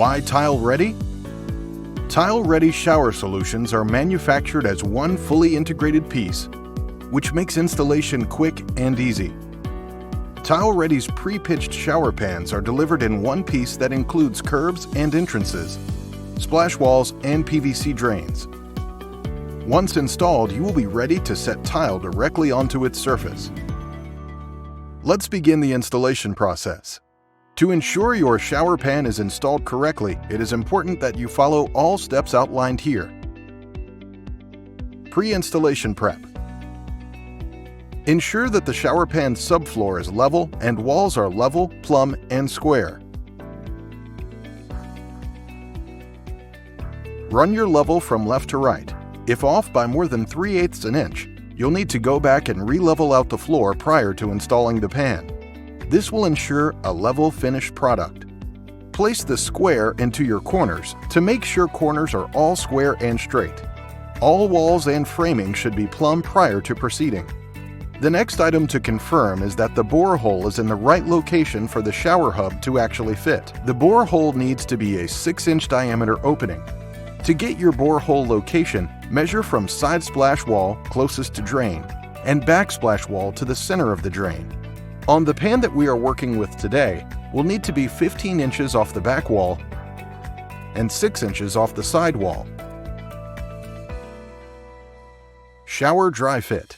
Why Tile Redi? Tile Redi shower solutions are manufactured as one fully integrated piece, which makes installation quick and easy. Tile Redi's pre-pitched shower pans are delivered in one piece that includes curbs and entrances, splash walls, and PVC drains. Once installed, you will be ready to set tile directly onto its surface. Let's begin the installation process. To ensure your shower pan is installed correctly, it is important that you follow all steps outlined here. Pre-installation prep. Ensure that the shower pan subfloor is level and walls are level, plumb, and square. Run your level from left to right. If off by more than 3/8 an inch, you'll need to go back and re-level out the floor prior to installing the pan. This will ensure a level finished product. Place the square into your corners to make sure corners are all square and straight. All walls and framing should be plumb prior to proceeding. The next item to confirm is that the bore hole is in the right location for the shower hub to actually fit. The bore hole needs to be a 6-inch diameter opening. To get your bore hole location, measure from side splash wall closest to drain and backsplash wall to the center of the drain. On the pan that we are working with today, we'll need to be 15 inches off the back wall and 6 inches off the side wall. Shower dry fit.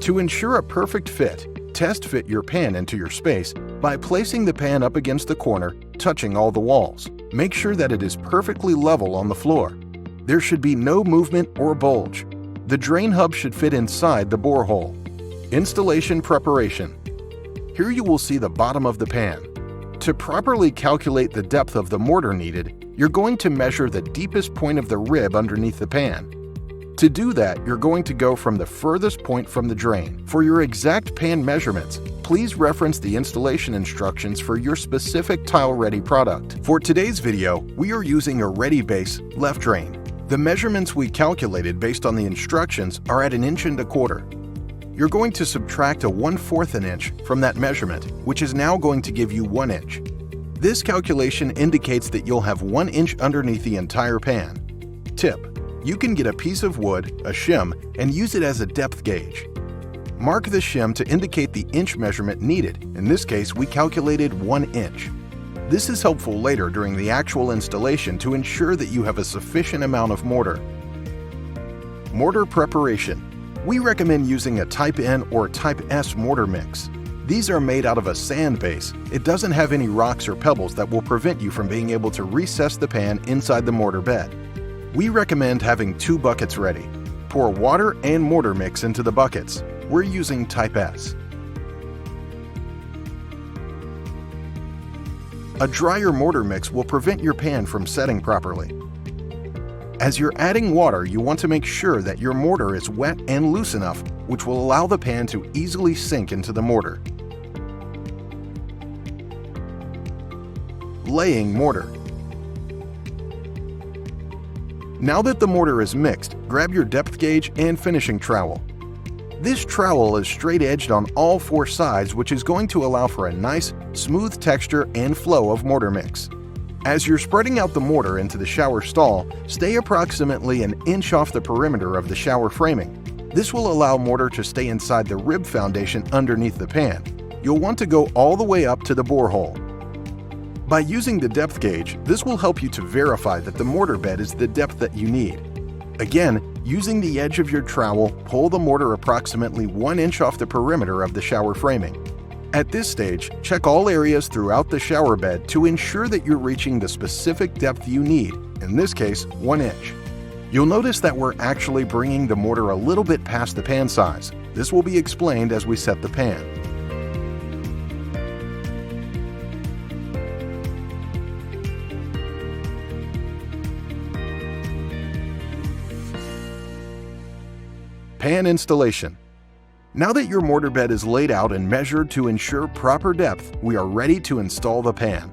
To ensure a perfect fit, test fit your pan into your space by placing the pan up against the corner, touching all the walls. Make sure that it is perfectly level on the floor. There should be no movement or bulge. The drain hub should fit inside the bore hole. Installation preparation. Here you will see the bottom of the pan. To properly calculate the depth of the mortar needed, you're going to measure the deepest point of the rib underneath the pan. To do that, you're going to go from the furthest point from the drain. For your exact pan measurements, please reference the installation instructions for your specific Tile Redi product. For today's video, we are using a Redi base left drain. The measurements we calculated based on the instructions are at 1.25 inches. You're going to subtract a 1/4 an inch from that measurement, which is now going to give you 1 inch. This calculation indicates that you'll have 1 inch underneath the entire pan. Tip: you can get a piece of wood, a shim, and use it as a depth gauge. Mark the shim to indicate the inch measurement needed. In this case, we calculated 1 inch. This is helpful later during the actual installation to ensure that you have a sufficient amount of mortar. Mortar preparation. We recommend using a Type N or Type S mortar mix. These are made out of a sand base. It doesn't have any rocks or pebbles that will prevent you from being able to recess the pan inside the mortar bed. We recommend having 2 buckets ready. Pour water and mortar mix into the buckets. We're using Type S. A drier mortar mix will prevent your pan from setting properly. As you're adding water, you want to make sure that your mortar is wet and loose enough, which will allow the pan to easily sink into the mortar. Laying mortar. Now that the mortar is mixed, grab your depth gauge and finishing trowel. This trowel is straight-edged on all 4 sides, which is going to allow for a nice, smooth texture and flow of mortar mix. As you're spreading out the mortar into the shower stall, stay approximately 1 inch off the perimeter of the shower framing. This will allow mortar to stay inside the rib foundation underneath the pan. You'll want to go all the way up to the bore hole. By using the depth gauge, this will help you to verify that the mortar bed is the depth that you need. Again, using the edge of your trowel, pull the mortar approximately 1 inch off the perimeter of the shower framing. At this stage, check all areas throughout the shower bed to ensure that you're reaching the specific depth you need, in this case, 1 inch. You'll notice that we're actually bringing the mortar a little bit past the pan size. This will be explained as we set the pan. Pan installation. Now that your mortar bed is laid out and measured to ensure proper depth, we are ready to install the pan.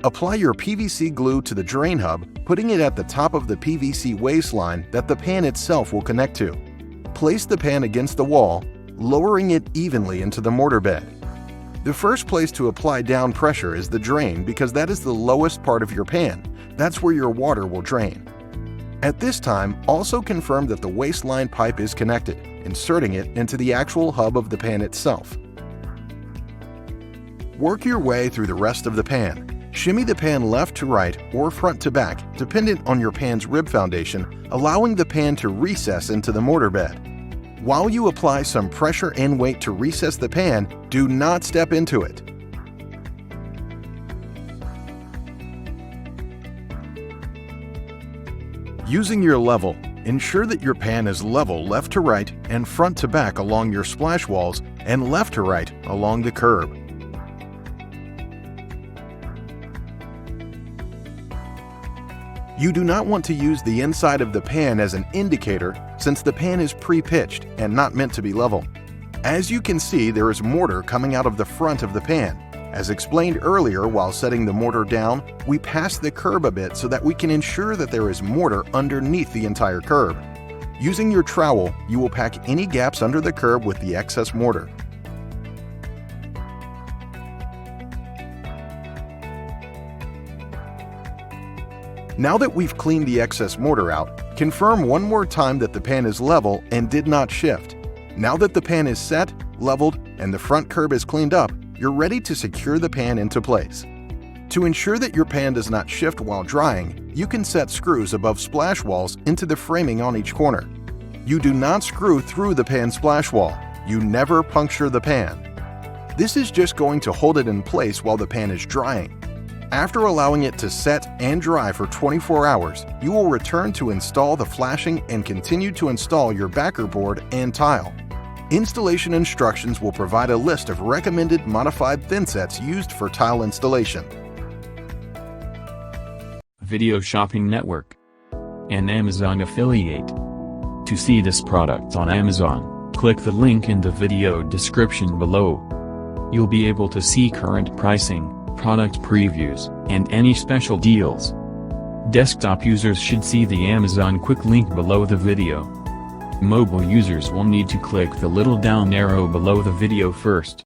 Apply your PVC glue to the drain hub, putting it at the top of the PVC waistline that the pan itself will connect to. Place the pan against the wall, lowering it evenly into the mortar bed. The first place to apply down pressure is the drain because that is the lowest part of your pan. That's where your water will drain. At this time, also confirm that the waistline pipe is connected, inserting it into the actual hub of the pan itself. Work your way through the rest of the pan. Shimmy the pan left to right or front to back, dependent on your pan's rib foundation, allowing the pan to recess into the mortar bed. While you apply some pressure and weight to recess the pan, do not step into it. Using your level, ensure that your pan is level left to right and front to back along your splash walls and left to right along the curb. You do not want to use the inside of the pan as an indicator since the pan is pre-pitched and not meant to be level. As you can see, there is mortar coming out of the front of the pan. As explained earlier, while setting the mortar down, we pass the curb a bit so that we can ensure that there is mortar underneath the entire curb. Using your trowel, you will pack any gaps under the curb with the excess mortar. Now that we've cleaned the excess mortar out, confirm one more time that the pan is level and did not shift. Now that the pan is set, leveled, and the front curb is cleaned up, you're ready to secure the pan into place. To ensure that your pan does not shift while drying, you can set screws above splash walls into the framing on each corner. You do not screw through the pan splash wall. You never puncture the pan. This is just going to hold it in place while the pan is drying. After allowing it to set and dry for 24 hours, you will return to install the flashing and continue to install your backer board and tile. Installation instructions will provide a list of recommended modified thin sets used for tile installation. Video Shopping Network, an Amazon affiliate. To see this product on Amazon, click the link in the video description below. You'll be able to see current pricing, product previews, and any special deals. Desktop users should see the Amazon quick link below the video. Mobile users will need to click the little down arrow below the video first.